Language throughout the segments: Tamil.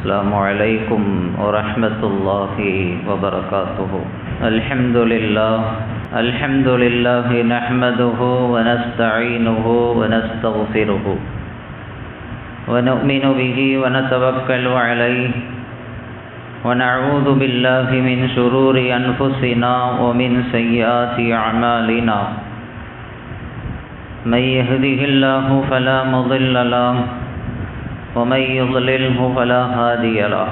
السلام عليكم ورحمة الله وبركاته. الحمد لله نحمده ونستعينه ونستغفره ونؤمن به ونتوكل عليه ونعوذ بالله من شرور أنفسنا ومن سيئات أعمالنا. من يهده الله فلا مضل له ومن يضلله فلا هادي له.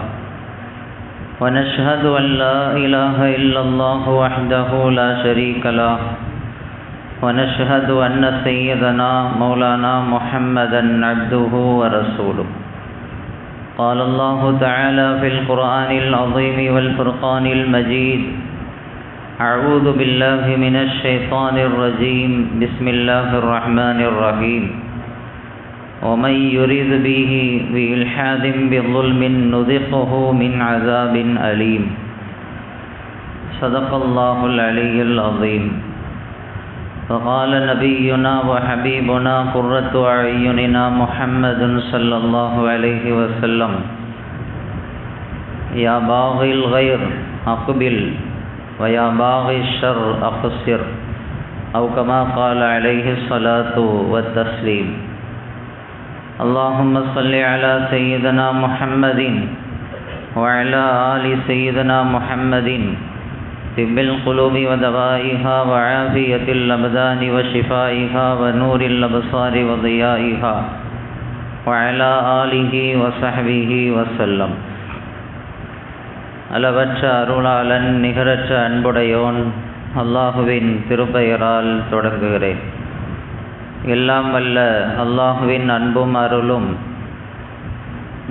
ونشهد أن لا إله إلا الله وحده لا شريك له. ونشهد أن سيدنا مولانا محمدا عبده ورسوله. قال الله تعالى في القرآن العظيم والفرقان المجيد: أعوذ بالله من الشيطان الرجيم. بسم الله الرحمن الرحيم. ومن يرد به بإلحاد بظلم نذقه من عذاب أليم. صدق الله العلي العظيم. وقال نبينا وحبيبنا قرة أعيننا محمد صلى الله عليه وسلم: يا باغي الغير أقبل ويا باغي الشر أقصر، أو كما قال عليه الصلاة والتسليم. اللهم صل على سيدنا محمد وعلى آل سيدنا محمد، طب القلوب ودوائها وعافية الأبدان وشفائها ونور الأبصار وضيائها، وعلى آله وصحبه وسلم. அளவற்ற அருளாளன் நிகரற்ற அன்புடையோன் அல்லாஹுவின் திருப்பெயரால் தொடங்குகிறேன். எல்லாம் வல்ல அல்லாஹுவின் அன்பும் அருளும்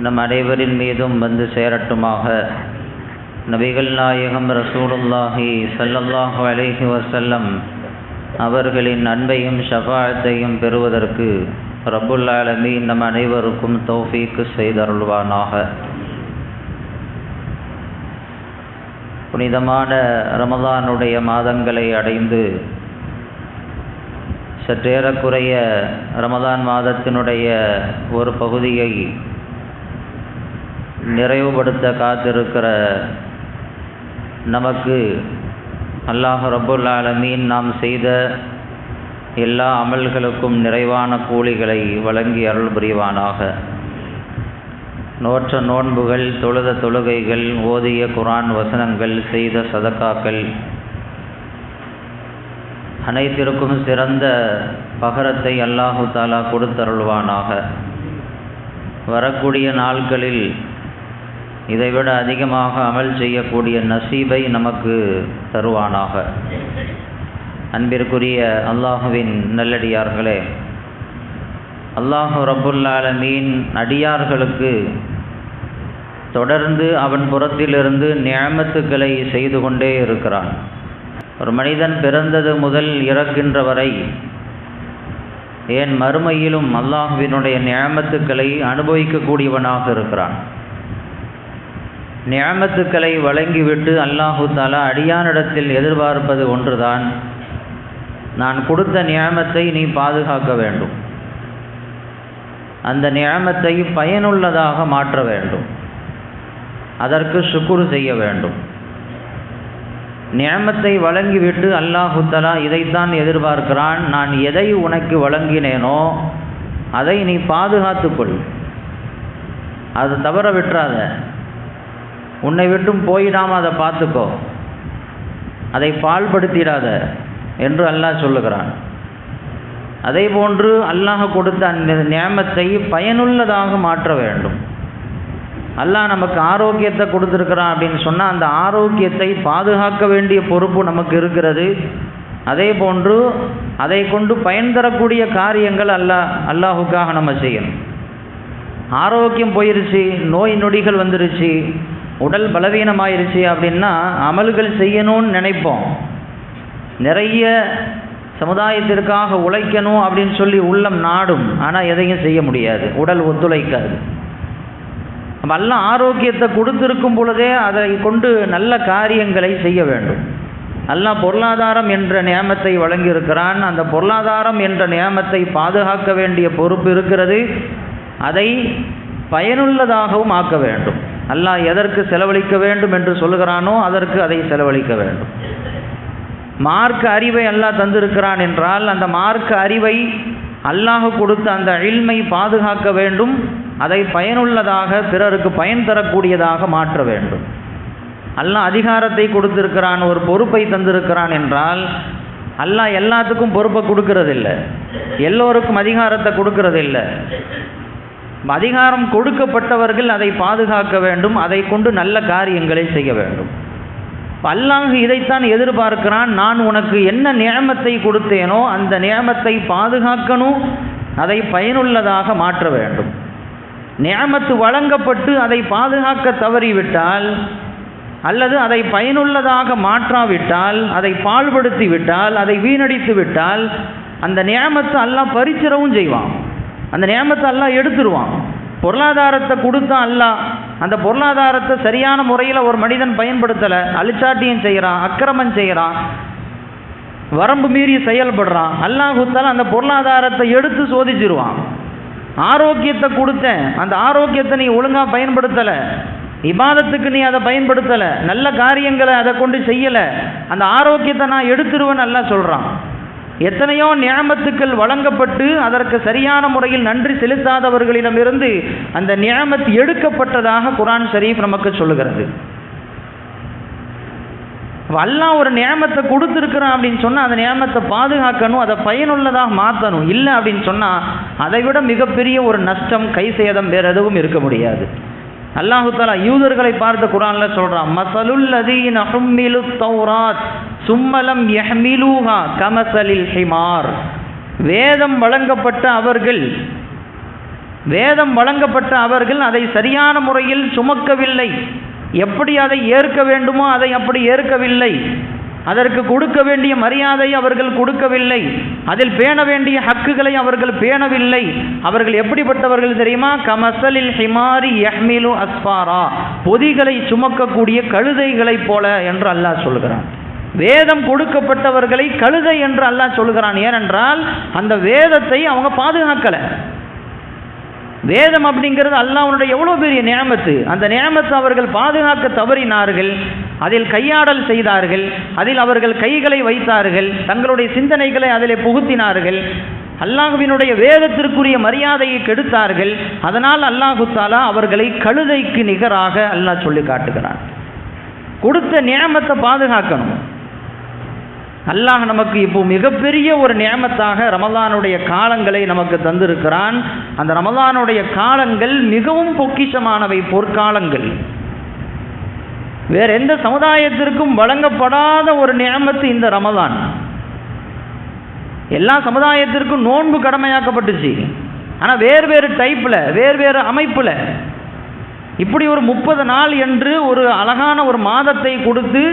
நம் அனைவரின் மீதும் வந்து சேரட்டுமாக. நபிகள் நாயகம் ரசூலுல்லாஹி ஸல்லல்லாஹு அலைஹி வஸல்லம் அவர்களின் அன்பையும் ஷஃபாஅத்தையும் பெறுவதற்கு ரப்புல் ஆலமீன் நம் அனைவருக்கும் தௌஃபீக் செய்தருள்வானாக. புனிதமான ரமலானுடைய மாதங்களை அடைந்து சற்றேறக்குறைய ரமலான் மாதத்தினுடைய ஒரு பகுதியை நிறைவுபடுத்த காத்திருக்கிற நமக்கு அல்லாஹ் ரப்புல் ஆலமீன் நாம் செய்த எல்லா அமல்களுக்கும் நிறைவான கூலிகளை வழங்கி அருள் புரிவானாக. நோற்ற நோன்புகள், தொழுத தொழுகைகள், ஓதிய குர்ஆன் வசனங்கள், செய்த சதக்காக்கள் அனைத்திற்கும் சிறந்த பகரத்தை அல்லாஹு தாலா கொடுத்தருள்வானாக. வரக்கூடிய நாட்களில் இதைவிட அதிகமாக அமல் செய்யக்கூடிய நசீபை நமக்கு தருவானாக. அன்பிற்குரிய அல்லாஹுவின் நல்லடியார்களே, அல்லாஹு ரப்புல் ஆலமீன் அடியார்களுக்கு தொடர்ந்து அவன் புறத்திலிருந்து நிஅமத்துக்களை செய்து கொண்டே இருக்கிறான். ஒரு மனிதன் பிறந்தது முதல் இறக்கின்ற வரை, ஏன் மறுமையிலும் அல்லாஹுவினுடைய நிஅமத்துக்களை அனுபவிக்கக்கூடியவனாக இருக்கிறான். நிஅமத்துக்களை வழங்கிவிட்டு அல்லாஹு தஆலா அடியானிடத்தில் எதிர்பார்ப்பது ஒன்றுதான்: நான் கொடுத்த நிஅமத்தை நீ பாதுகாக்க வேண்டும், அந்த நிஅமத்தை பயனுள்ளதாக மாற்ற வேண்டும், அதற்கு ஷுக்ர் செய்ய வேண்டும். நிஅமத்தை வழங்கிவிட்டு அல்லாஹு தஆலா இதைத்தான் எதிர்பார்க்கிறான்: நான் எதை உனக்கு வழங்கினேனோ அதை நீ பாதுகாத்துக்கொள், அது தவற விட்டுறாத, உன்னை விட்டும் போயிடாமல் அதை பார்த்துக்கோ, அதை பாழ்படுத்திடாத என்று அல்லாஹ் சொல்லுகிறான். அதே போன்று அல்லாஹ் கொடுத்த அந்த நிஅமத்தை பயனுள்ளதாக மாற்ற வேண்டும். அல்லாஹ் நமக்கு ஆரோக்கியத்தை கொடுத்துருக்கிறான் அப்படின்னு சொன்னால் அந்த ஆரோக்கியத்தை பாதுகாக்க வேண்டிய பொறுப்பு நமக்கு இருக்கிறது. அதே போன்று அதை கொண்டு பயன் தரக்கூடிய காரியங்கள் அல்லாஹுக்காக நம்ம செய்யணும். ஆரோக்கியம் போயிருச்சு, நோய் நொடிகள் வந்துருச்சு, உடல் பலவீனமாயிருச்சு அப்படின்னா அமல்கள் செய்யணும்னு நினைப்போம், நிறைய சமுதாயத்திற்காக உழைக்கணும் அப்படின்னு சொல்லி உள்ளம் நாடும், ஆனால் எதையும் செய்ய முடியாது, உடல் ஒத்துழைக்காது. அல்லாஹ் ஆரோக்கியத்தை கொடுத்திருக்கும் பொழுதே அதை கொண்டு நல்ல காரியங்களை செய்ய வேண்டும். அல்லாஹ் பொருளாதாரம் என்ற நியமத்தை வழங்கியிருக்கிறான். அந்த பொருளாதாரம் என்ற நியமத்தை பாதுகாக்க வேண்டிய பொறுப்பு இருக்கிறது. அதை பயனுள்ளதாகவும் ஆக்க வேண்டும். அல்லாஹ் எதற்கு செலவழிக்க வேண்டும் என்று சொல்கிறானோ அதற்கு அதை செலவழிக்க வேண்டும். மார்க்க அறிவை அல்லாஹ் தந்திருக்கிறான் என்றால் அந்த மார்க்க அறிவை அல்லாஹ் கொடுத்த அந்த இல்மை பாதுகாக்க வேண்டும். அதை பயனுள்ளதாக பிறருக்கு பயன் தரக்கூடியதாக மாற்ற வேண்டும். அல்லாஹ் அதிகாரத்தை கொடுத்திருக்கிறான், ஒரு பொறுப்பை தந்திருக்கிறான் என்றால் அல்லாஹ் எல்லாத்துக்கும் பொறுப்பை கொடுக்கறதில்லை, எல்லோருக்கும் அதிகாரத்தை கொடுக்கறதில்லை. அதிகாரம் கொடுக்கப்பட்டவர்கள் அதை பாதுகாக்க வேண்டும், அதை கொண்டு நல்ல காரியங்களை செய்ய வேண்டும். அல்லாஹ் இதைத்தான் எதிர்பார்க்கிறான். நான் உனக்கு என்ன நியமத்தை கொடுத்தேனோ அந்த நியமத்தை பாதுகாக்கணும், அதை பயனுள்ளதாக மாற்ற வேண்டும். நியமத்து வழங்கப்பட்டு அதை பாதுகாக்க தவறிவிட்டால் அல்லது அதை பயனுள்ளதாக மாற்றாவிட்டால், அதை பாழ்படுத்தி விட்டால், அதை வீணடித்து விட்டால் அந்த நியமத்தை அல்லாஹ் பறிச்சிடவும் செய்வான், அந்த நியமத்தை அல்லாஹ் எடுத்துருவான். பொருளாதாரத்தை கொடுத்தா அல்லாஹ் அந்த பொருளாதாரத்தை சரியான முறையில் ஒரு மனிதன் பயன்படுத்தலை, அழிச்சாட்டியம் செய்கிறான், அக்கிரமம் செய்கிறான், வரம்பு மீறி செயல்படுறான், அல்லாஹுத்தால அந்த பொருளாதாரத்தை எடுத்து சோதிச்சிருவான். ஆரோக்கியத்தை கொடுத்தேன், அந்த ஆரோக்கியத்தை நீ ஒழுங்காக பயன்படுத்தலை, இபாதத்துக்கு நீ அதை பயன்படுத்தலை, நல்ல காரியங்களை அதை கொண்டு செய்யலை, அந்த ஆரோக்கியத்தை நான் எடுத்துருவேன் அல்லாஹ் சொல்கிறான். எத்தனையோ நியமத்துக்கள் வழங்கப்பட்டு அதற்கு சரியான முறையில் நன்றி செலுத்தாதவர்களிடமிருந்து அந்த நியமத் எடுக்கப்பட்டதாக குர்ஆன் ஷரீஃப் நமக்கு சொல்லுகிறது. அல்லாஹ் ஒரு நியமத்தை கொடுத்துருக்குறான் அப்படின்னு சொன்னால் அந்த நியமத்தை பாதுகாக்கணும், அதை பயனுள்ளதாக மாற்றணும். இல்லை அப்படின்னு சொன்னால் அதை விட மிகப்பெரிய ஒரு நஷ்டம், கை சேதம் வேறு எதுவும் இருக்க முடியாது. அல்லாஹு தஆலா யூதர்களை பார்த்து குர்ஆன்ல சொல்றான், மஸலுல் லதீன ஹும்மிலுத் தௌராத் சும்மலம் யஹ்மிலூஹா கமஸலில் ஹிமார். வேதம் வழங்கப்பட்ட அவர்கள் அதை சரியான முறையில் சுமக்கவில்லை, எப்படி அதை ஏற்க வேண்டுமோ அதை அப்படி ஏற்கவில்லை, அதற்கு கொடுக்க வேண்டிய மரியாதை அவர்கள் கொடுக்கவில்லை, அதில் பேண வேண்டிய ஹக்குகளை அவர்கள் பேணவில்லை. அவர்கள் எப்படிப்பட்டவர்கள் தெரியுமா? கமஸலில் ஹிமாரி யஹ்மிலு அஸ்ஃபாரா, பொதிகளை சுமக்கக்கூடிய கழுதைகளைப் போல என்று அல்லாஹ் சொல்கிறான். வேதம் கொடுக்கப்பட்டவர்களை கழுதை என்று அல்லாஹ் சொல்கிறான். ஏனென்றால் அந்த வேதத்தை அவங்க பாதுகாக்கலை. வேதம் அப்படிங்கிறது அல்லாஹ்வுடைய எவ்வளோ பெரிய நியமத்து, அந்த நியமத்தை அவர்கள் பாதுகாக்க தவறினார்கள், அதில் கையாடல் செய்தார்கள், அதில் அவர்கள் கைகளை வைத்தார்கள், தங்களுடைய சிந்தனைகளை அதில் புகுத்தினார்கள், அல்லாஹ்வினுடைய வேதத்திற்குரிய மரியாதையை கெடுத்தார்கள். அதனால் அல்லாஹு தஆலா அவர்களை கழுதைக்கு நிகராக அல்லாஹ் சொல்லி காட்டுகிறான். கொடுத்த நியமத்தை பாதுகாக்கணும். அல்லாஹ் நமக்கு இப்போ மிகப்பெரிய ஒரு நியமத்தாக ரமலானுடைய காலங்களை நமக்கு தந்திருக்கிறான். அந்த ரமலானுடைய காலங்கள் மிகவும் பொக்கிஷமானவை, பொற்காலங்கள். வேற எந்த சமுதாயத்திற்கும் வழங்கப்படாத ஒரு நியமத்து இந்த ரமலான். எல்லா சமுதாயத்திற்கும் நோன்பு கடமையாக்கப்பட்டுச்சு, ஆனால் வேறு வேறு டைப்பில், வேறு வேறு அமைப்பில். இப்படி ஒரு 30 நாள் என்று ஒரு அழகான ஒரு மாதத்தை கொடுத்து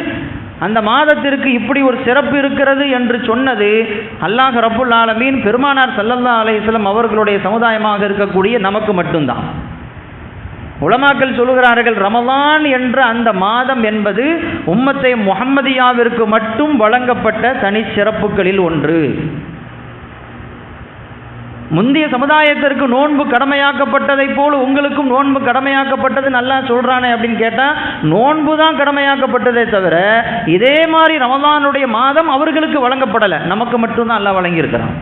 அந்த மாதத்திற்கு இப்படி ஒரு சிறப்பு இருக்கிறது என்று சொன்னது அல்லாஹ் ரப்புல் ஆலமீன் பெருமானார் ஸல்லல்லாஹு அலைஹி வஸல்லம் அவர்களுடைய சமுதாயமாக இருக்கக்கூடிய நமக்கு மட்டும்தான். உலமாக்கள் சொல்லுகிறார்கள், ரமலான் என்ற அந்த மாதம் என்பது உம்மத்தை முஹம்மதியாவிற்கு மட்டும் வழங்கப்பட்ட தனி சிறப்புகளில் ஒன்று. முந்தைய சமுதாயத்திற்கு நோன்பு கடமையாக்கப்பட்டதை போல் உங்களுக்கும் நோன்பு கடமையாக்கப்பட்டது நல்லா சொல்றானே அப்படின்னு கேட்டால், நோன்பு தான் கடமையாக்கப்பட்டதே தவிர இதே மாதிரி ரமலானுடைய மாதம் அவர்களுக்கு வழங்கப்படலை, நமக்கு மட்டும்தான் அல்லாஹ் வழங்கியிருக்கிறான்.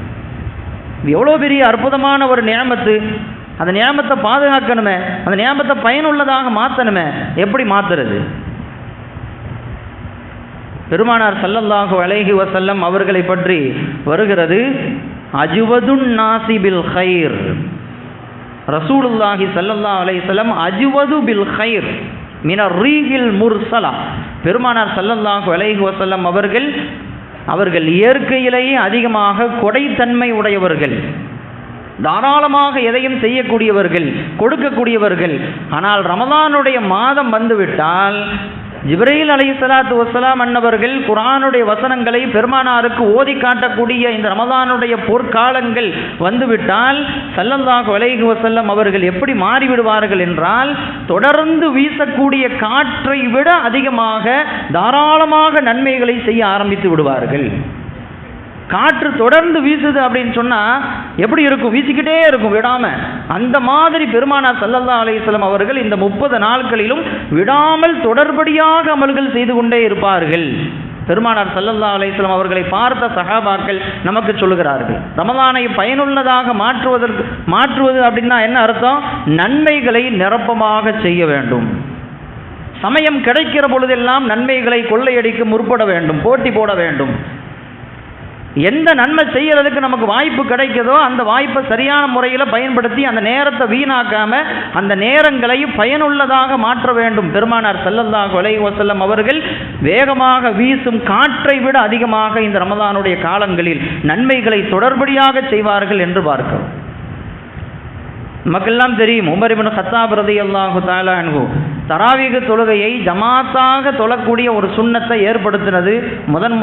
எவ்வளோ பெரிய அற்புதமான ஒரு நியமத்து. அந்த நியமத்தை பாதுகாக்கணுமே, அந்த நியமத்தை பயனுள்ளதாக மாற்றணுமே. எப்படி மாற்றுறது? பெருமானார் ஸல்லல்லாஹு அலைஹி வஸல்லம் அவர்களை பற்றி வருகிறது, அஜ்வதுன் நாஸி பில் கைர். ரசூலுல்லாஹி ஸல்லல்லாஹு அலைஹி வஸல்லம் அஜ்வது பில் கைர் மினர் ரீஹில் முர்சலா. பெருமானார் ஸல்லல்லாஹு அலைஹி வஸல்லம் அவர்கள் இயற்கையிலேயே அதிகமாக கொடைத்தன்மை உடையவர்கள், தாராளமாக எதையும் செய்யக்கூடியவர்கள், கொடுக்கக்கூடியவர்கள். ஆனால் ரமலானுடைய மாதம் வந்துவிட்டால் ஜிப்ரீல் அலைஹிஸ்ஸலாத்து வஸ்ஸலாம் அன்னவர்கள் குர்ஆனுடைய வசனங்களை பெருமானாருக்கு ஓதி காட்டக்கூடிய இந்த ரமலானுடைய பொற்காலங்கள் வந்துவிட்டால் ஸல்லல்லாஹு அலைஹி வஸல்லம் அவர்கள் எப்படி மாறிவிடுவார்கள் என்றால், தொடர்ந்து வீசக்கூடிய காற்றை விட அதிகமாக தாராளமாக நன்மைகளை செய்ய ஆரம்பித்து விடுவார்கள். காற்று தொடர்ந்து வீசுது அப்படின்னு சொன்னால் எப்படி இருக்கும்? வீசிக்கிட்டே இருக்கும் விடாமல். அந்த மாதிரி பெருமானார் ஸல்லல்லாஹு அலைஹி வஸல்லம் அவர்கள் இந்த 30 நாட்களிலும் விடாமல் தொடர்படியாக அமல்கள் செய்து கொண்டே இருப்பார்கள். பெருமானார் ஸல்லல்லாஹு அலைஹி வஸல்லம் அவர்களை பார்த்த சஹாபாக்கள் நமக்கு சொல்லுகிறார்கள், ரமலானை பயனுள்ளதாக மாற்றுவது அப்படின்னா என்ன அர்த்தம்? நன்மைகளை நிரப்பமாக செய்ய வேண்டும். சமயம் கிடைக்கிற பொழுதெல்லாம் நன்மைகளை கொள்ளையடிக்க முற்பட வேண்டும், போட்டி போட வேண்டும். எந்த நன்மை செய்யறதுக்கு நமக்கு வாய்ப்பு கிடைக்குதோ அந்த வாய்ப்பை சரியான முறையில் பயன்படுத்தி அந்த நேரத்தை வீணாக்காம அந்த நேரங்களை பயனுள்ளதாக மாற்ற வேண்டும். பெருமானார் ஸல்லல்லாஹு அலைஹி வஸல்லம் அவர்கள் வேகமாக வீசும் காற்றை விட அதிகமாக இந்த ரமலானுடைய காலங்களில் நன்மைகளை தொடர்படியாக செய்வார்கள் என்று பார்க்கிறோம். நமக்கெல்லாம் தெரியும், உமர் இப்னு கத்தாப் ரலியல்லாஹு தஆலா அன்ஹு தராவீஹ் தொழுகையை ஜமாத்தாக தொழக்கூடிய ஒரு சுன்னத்தை ஏற்படுத்தினது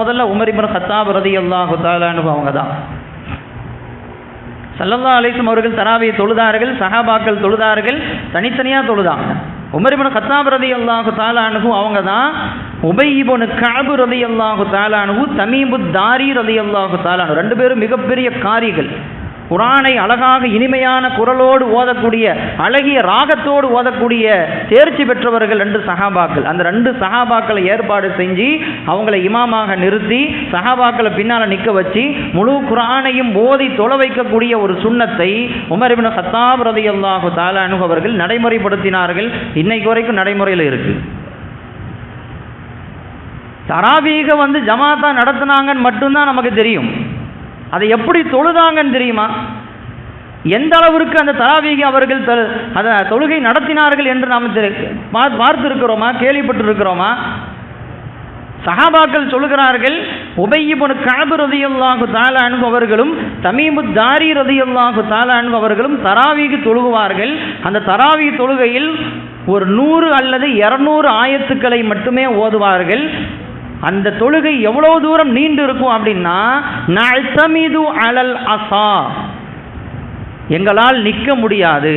முதல்ல உமர் இப்னு கத்தாப் ரலியல்லாஹு தஆலா அன்ஹு அவங்க தான். ஸல்லல்லாஹு அலைஹி வஸல்லம் அவர்கள் தராவீஹ் தொழுதார்கள், சஹாபாக்கள் தொழுதார்கள், தனித்தனியாக தொழுதாங்க. உமர் இப்னு கத்தாப் ரலியல்லாஹு தஆலா அன்ஹு அவங்க தான். உபை இப்னு கஅப் ரலியல்லாஹு தஆலா அன்ஹு, தமீமுத் தாரி ரலியல்லாஹு தஆலா அன்ஹு, ரெண்டு பேரும் மிகப்பெரிய காரிகள். குர்ஆனை அழகாக இனிமையான குரலோடு ஓதக்கூடிய, அழகிய ராகத்தோடு ஓதக்கூடிய தேர்ச்சி பெற்றவர்கள் ரெண்டு சஹாபாக்கள். அந்த ரெண்டு சஹாபாக்களை ஏற்பாடு செஞ்சு அவங்களை இமாமாக நிறுத்தி சஹாபாக்களை பின்னால் நிற்க வச்சு முழு குர்ஆனையும் ஓதி தொலை வைக்கக்கூடிய ஒரு சுன்னத்தை உமர் இப்னு கத்தாப் ரலியல்லாஹு தஆலா அன்ஹு அவர்கள் நடைமுறைப்படுத்தினார்கள். இன்னைக்கு வரைக்கும் நடைமுறையில் இருக்கு. தராவீக ஜமாத்தா நடத்தினாங்கன்னு மட்டும்தான் நமக்கு தெரியும். அதை எப்படி தொழுதாங்கன்னு தெரியுமா? எந்த அளவிற்கு அந்த தராவீக அவர்கள் அதை தொழுகை நடத்தினார்கள் என்று நாம் பார்த்திருக்கிறோமா, கேள்விப்பட்டிருக்கிறோமா? சஹாபாக்கள் சொல்லுகிறார்கள், உபை இப்னு கஅப் ரலியல்லாஹு தஆலா அன்ஹு அவர்களும் தமீமுத் தாரி ரலியல்லாஹு தஆலா அன்ஹு அவர்களும் தராவீக தொழுகுவார்கள். அந்த தராவீக தொழுகையில் ஒரு 100 அல்லது 200 ஆயத்துக்களை மட்டுமே ஓதுவார்கள். அந்த தொழுகை எவ்வளவு தூரம் நீண்டு இருக்கும் அப்படின்னா, நஅ்தமிது அலல் அஸா, எங்களால் நிற்க முடியாது,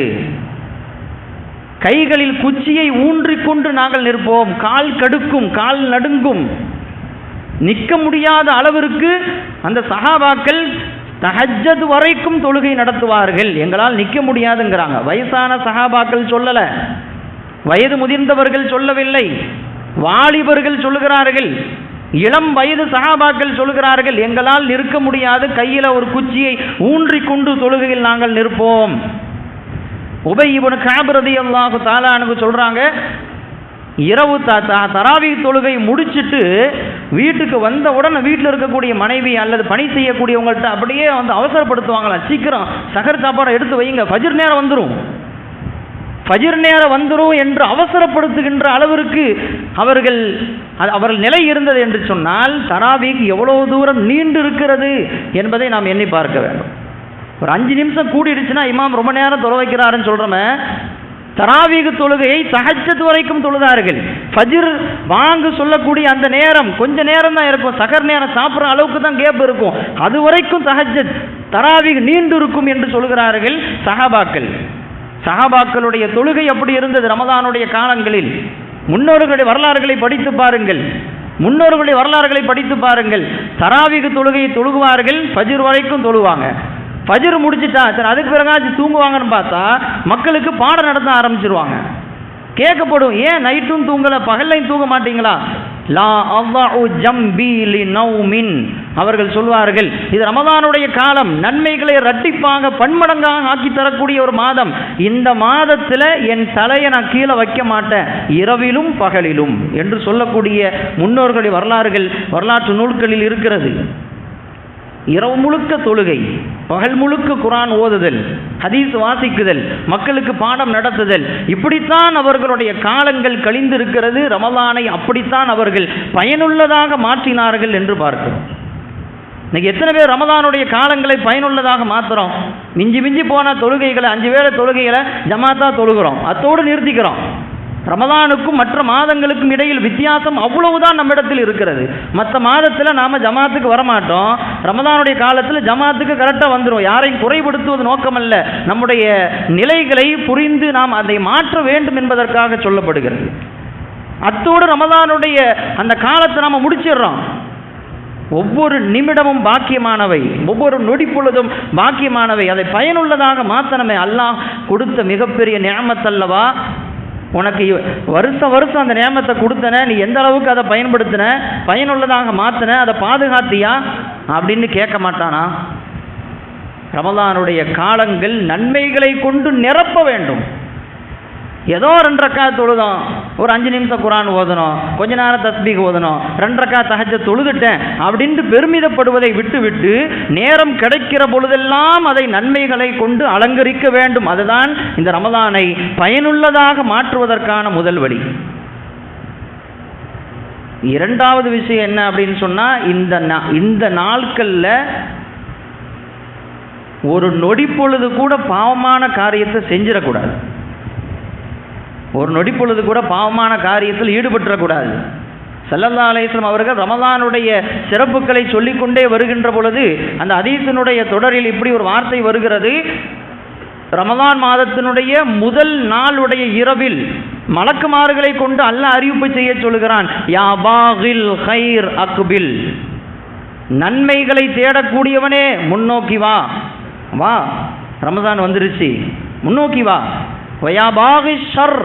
கைகளில் குச்சியை ஊன்றிக்கொண்டு நாங்கள் நிற்போம், கால் கடுக்கும், கால் நடுங்கும், நிற்க முடியாத அளவிற்கு அந்த சஹாபாக்கள் தஹஜ்ஜத் வரைக்கும் தொழுகை நடத்துவார்கள். எங்களால் நிற்க முடியாதுங்கிறாங்க. வயசான சஹாபாக்கள் சொல்லல, வயது முதிர்ந்தவர்கள் சொல்லவில்லை, வாலிபர்கள் சொல்லுகிறார்கள், இளம் வயது சஹாபாக்கள் சொல்லுகிறார்கள், எங்களால் நிற்க முடியாது, கையில் ஒரு குச்சியை ஊன்றி கொண்டு தொழுகையில் நாங்கள் நிற்போம். உபை இப்னு கஅப் ரலியல்லாஹு தஆலா அன்ஹு சொல்றாங்க, இரவு தராவீஹ் தொழுகை முடிச்சுட்டு வீட்டுக்கு வந்த உடனே வீட்டில் இருக்கக்கூடிய மனைவி அல்லது பணி செய்யக்கூடியவங்கள்ட்ட அப்படியே அவசரப்படுத்துவாங்களா, சீக்கிரம் சஹர் சாப்பாடை எடுத்து வைங்க, ஃபஜ்ர் நேரம் வந்துடும், ஃபஜ்ர் நேரம் வந்துடும் என்று அவசரப்படுத்துகின்ற அளவிற்கு அவர்கள் நிலை இருந்தது என்று சொன்னால் தராவீஹ் எவ்வளவு தூரம் நீண்டு இருக்கிறது என்பதை நாம் எண்ணி பார்க்க வேண்டும். ஒரு 5 நிமிஷம் கூடிடுச்சுன்னா இமாம் ரொம்ப நேரம் தொலை வைக்கிறாருன்னு சொல்கிறோமே, தராவீஹ் தொழுகையை தஹஜ்ஜத் வரைக்கும் தொழுதார்கள். ஃபஜ்ர் வாங்கு சொல்லக்கூடிய அந்த நேரம் கொஞ்ச நேரம் தான் இருக்கும், சஹர் நேரம் சாப்பிட்ற அளவுக்கு தான் கேப் இருக்கும், அது வரைக்கும் தஹஜ்ஜத் தராவீஹ் நீண்டு இருக்கும் என்று சொல்கிறார்கள் சஹாபாக்கள். சஹாபாக்களுடைய தொழுகை அப்படி இருந்தது ரமதானுடைய காலங்களில். முன்னோர்களுடைய வரலாறுகளை படித்து பாருங்கள். தராவீஹ் தொழுகையை தொழுகுவார்கள், ஃபஜ்ர் வரைக்கும் தொழுவாங்க. ஃபஜ்ர் முடிச்சுட்டா சரி அதுக்கு பிறகாச்சு தூங்குவாங்கன்னு பார்த்தா மக்களுக்கு பாடம் நடத்த ஆரம்பிச்சிருவாங்க. கேட்கப்படும், ஏன் நைட்டும் தூங்கல, பகல்லையும் தூங்க மாட்டீங்களா? லா அல்லாஹு ஜம்பி லினௌமின், அவர்கள் சொல்வார்கள், இது ரமதானுடைய காலம், நன்மைகளை இரட்டிப்பாக பன்மடங்காக ஆக்கி தரக்கூடிய ஒரு மாதம். இந்த மாதத்தில் என் தலையை நான் கீழே வைக்க மாட்டேன், இரவிலும் பகலிலும் என்று சொல்லக்கூடிய முன்னோர்களுடைய வரலாற்று நூல்களில் இருக்கிறது. இரவு முழுக்க தொழுகை, பகல் முழுக்க குர்ஆன் ஓதுதல், ஹதீஸ் வாசிக்குதல், மக்களுக்கு பாடம் நடத்துதல், இப்படித்தான் அவர்களுடைய காலங்கள் கழிந்திருக்கிறது. ரமலானை அப்படித்தான் அவர்கள் பயனுள்ளதாக மாற்றினார்கள் என்று பார்க்கிறோம். இன்னைக்கு எத்தனை பேர் ரமலானுடைய காலங்களை பயனுள்ளதாக மாற்றுறோம்? மிஞ்சி போனால் தொழுகைகளை 5 வேளை தொழுகைகளை ஜமாத்தா தொழுகிறோம், அத்தோடு நிறுத்திக்கிறோம். ரமலானுக்கும் மற்ற மாதங்களுக்கும் இடையில் வித்தியாசம் அவ்வளவுதான் நம்மிடத்தில் இருக்கிறது. மற்ற மாதத்தில் நாம் ஜமாத்துக்கு வரமாட்டோம், ரமலானுடைய காலத்தில் ஜமாத்துக்கு கரெக்டாக வந்துடும். யாரையும் குறைபடுத்துவது நோக்கமல்ல, நம்முடைய நிலைகளை புரிந்து நாம் அதை மாற்ற வேண்டும் என்பதற்காக சொல்லப்படுகிறது. அத்தோடு ரமலானுடைய அந்த காலத்தை நாம் முடிச்சிடுறோம். ஒவ்வொரு நிமிடமும் பாக்கியமானவை, ஒவ்வொரு நொடி பொழுதும் பாக்கியமானவை. அதை பயனுள்ளதாக மாற்றணுமே. அல்லாஹ் கொடுத்த மிகப்பெரிய நியமத்தல்லவா. உனக்கு வருஷம் வருஷம் அந்த நியமத்தை கொடுத்தன, நீ எந்த அளவுக்கு அதை பயன்படுத்தின, பயனுள்ளதாக மாற்றின, அதை பாதுகாத்தியா அப்படின்னு கேட்க மாட்டானா? ரமலானுடைய காலங்கள் நன்மைகளை கொண்டு நிரப்ப வேண்டும். ஏதோ 2 ரக்காத் தொழுதோம், ஒரு 5 நிமிஷம் குர்ஆன் ஓதணும், கொஞ்ச நேரம் தஸ்பீக் ஓதணும், 2 ரக்காத் தஹஜ்ஜத் தொழுதுட்டேன் அப்படின்ட்டு பெருமிதப்படுவதை விட்டுவிட்டு நேரம் கிடைக்கிற பொழுதெல்லாம் அதை நன்மைகளை கொண்டு அலங்கரிக்க வேண்டும். அதுதான் இந்த ரமலானை பயனுள்ளதாக மாற்றுவதற்கான முதல் வழி. இரண்டாவது விஷயம் என்ன அப்படின்னு சொன்னா, இந்த நாட்கள்ல ஒரு நொடி பொழுது கூட பாவமான காரியத்தை செஞ்சிடக்கூடாது. ஒரு நொடி பொழுது கூட பாவமான காரியத்தில் ஈடுபட்டுறக்கூடாது. ஸல்லல்லாஹு அலைஹி வஸல்லம் அவர்கள் ரமலானுடைய சிறப்புகளை சொல்லிக்கொண்டே வருகின்ற பொழுது அந்த ஹதீஸினுடைய தொடரில் இப்படி ஒரு வார்த்தை வருகிறது. ரமலான் மாதத்தினுடைய முதல் நாளுடைய இரவில் மலக்குமார்களை கொண்டு அல்லாஹ் அறிவிப்பு செய்ய சொல்கிறான், யா பாகில் கைர் அக்பில், நன்மைகளை தேடக்கூடியவனே முன்னோக்கி வா, வா ரமலான் வந்துருச்சு, முன்னோக்கி வா. வயா பாகி ஷர்,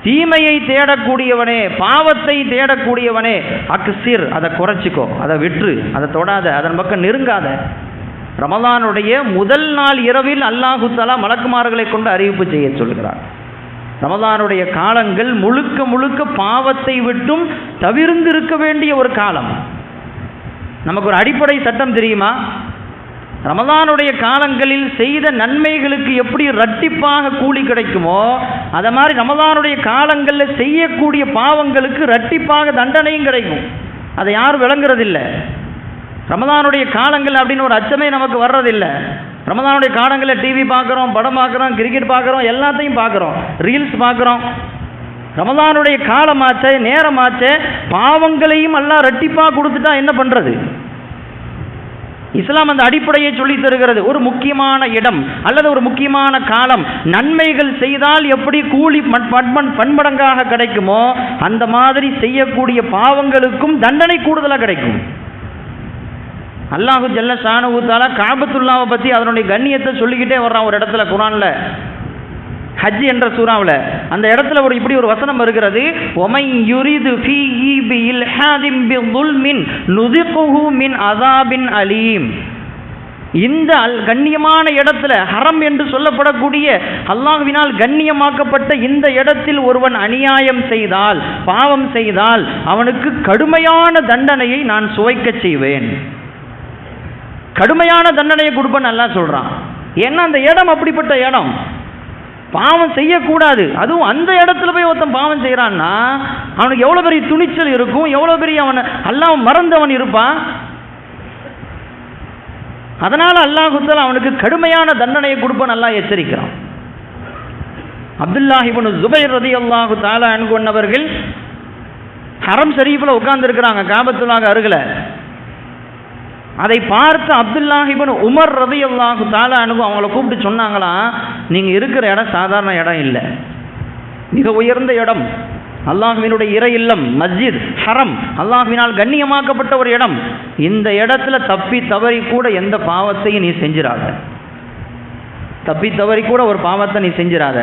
தீமையை தேடக்கூடியவனே, பாவத்தை தேடக்கூடியவனே, அக்சிர், அதை குறைச்சிக்கோ, அதை விற்று, அதை தொடாத, அதன் பக்கம் நெருங்காத. ரமலானுடைய முதல் நாள் இரவில் அல்லாஹு தஆலா மலக்குமார்களை கொண்டு அறிவிப்பு செய்ய சொல்கிறார். ரமலானுடைய காலங்கள் முழுக்க முழுக்க பாவத்தை விட்டும் தவிர்ந்திருக்க வேண்டிய ஒரு காலம். நமக்கு ஒரு அடிப்படை சட்டம் தெரியுமா? ரமலானுடைய காலங்களில் செய்த நன்மைகளுக்கு எப்படி இரட்டிப்பாக கூலி கிடைக்குமோ, அதை மாதிரி ரமலானுடைய காலங்களில் செய்யக்கூடிய பாவங்களுக்கு இரட்டிப்பாக தண்டனையும் கிடைக்கும். அதை யாரும் விளங்குறதில்லை. ரமலானுடைய காலங்கள் அப்படின்னு ஒரு அச்சமே நமக்கு வர்றதில்லை. ரமலானுடைய காலங்களில் டிவி பார்க்குறோம், படம் பார்க்குறோம், கிரிக்கெட் பார்க்குறோம், எல்லாத்தையும் பார்க்குறோம், ரீல்ஸ் பார்க்குறோம். ரமலானுடைய காலமாச்சே, நேரமாச்சே, பாவங்களையும் எல்லாம் இரட்டிப்பாக கொடுத்துட்டா என்ன பண்ணுறது? இஸ்லாம் அந்த அடிப்படையை சொல்லி தருகிறது. ஒரு முக்கியமான இடம் அல்லது ஒரு முக்கியமான காலம், நன்மைகள் செய்தால் எப்படி கூலி பன்மடங்காக கிடைக்குமோ அந்த மாதிரி செய்யக்கூடிய பாவங்களுக்கும் தண்டனை கூடுதலாக கிடைக்கும். அல்லாஹு ஜல்ல ஷானஹு தஆலா காபத்துல்லாவை பற்றி அதனுடைய கண்ணியத்தை சொல்லிக்கிட்டே வர்றான் ஒரு இடத்துல குர்ஆன்ல, ஹஜ் என்ற சூறாவில். அந்த இடத்துல இப்படி ஒரு வசனம் வருகிறது, ஒமை யுரிது ஃபீஹி பிஇல்ஹாதின் பிظுல்மின் நுதிகுஹு மின் அஸாபின் அலீம். இந்த கண்ணியமான இடத்துல, ஹரம் என்று சொல்லப்படக்கூடிய அல்லாஹ்வினால் கண்ணியமாக்கப்பட்ட இந்த இடத்தில் ஒருவன் அநியாயம் செய்தால், பாவம் செய்தால் அவனுக்கு கடுமையான தண்டனையை நான் சுவைக்க செய்வேன். கடுமையான தண்டனையை கொடுப்பேன் அல்லாஹ் சொல்றான். ஏன்னா அந்த இடம் அப்படிப்பட்ட இடம், பாவம் செய்யக்கூடாது. அதுவும் அந்த இடத்துல போய் ஒருத்தன் பாவம் செய்கிறான்னா அவனுக்கு எவ்வளோ பெரிய துணிச்சல் இருக்கும், எவ்வளோ பெரிய அவன் அல்லாஹ் மறந்தவன் இருப்பான். அதனால் அல்லாஹ் தஆலா அவனுக்கு கடுமையான தண்டனையை கொடுப்பான் அல்லாஹ் எச்சரிக்கிறான். அப்துல்லாஹ் இப்னு ஸுபைர் ரலியல்லாஹு தஆலா அன்ஹு அவர்கள் ஹரம் ஷரீஃபில் உட்கார்ந்துருக்கிறாங்க, காபத்துல்லாஹ் அருகில். அதை பார்த்து அப்துல்லாஹ் இப்னு உமர் ரலியல்லாஹு தஆலா அன்ஹு அவங்கள கூப்பிட்டு சொன்னாங்களாம், நீங்கள் இருக்கிற இடம் சாதாரண இடம் இல்லை, மிக உயர்ந்த இடம், அல்லாஹ்வினுடைய இறை இல்லம், மஸ்ஜித் ஹரம், அல்லாஹ்வினால் கண்ணியமாக்கப்பட்ட ஒரு இடம். இந்த இடத்துல தப்பி தவறி கூட எந்த பாவத்தையும் நீ செஞ்சிடாத, தப்பி தவறி கூட ஒரு பாவத்தை நீ செஞ்சிடாத.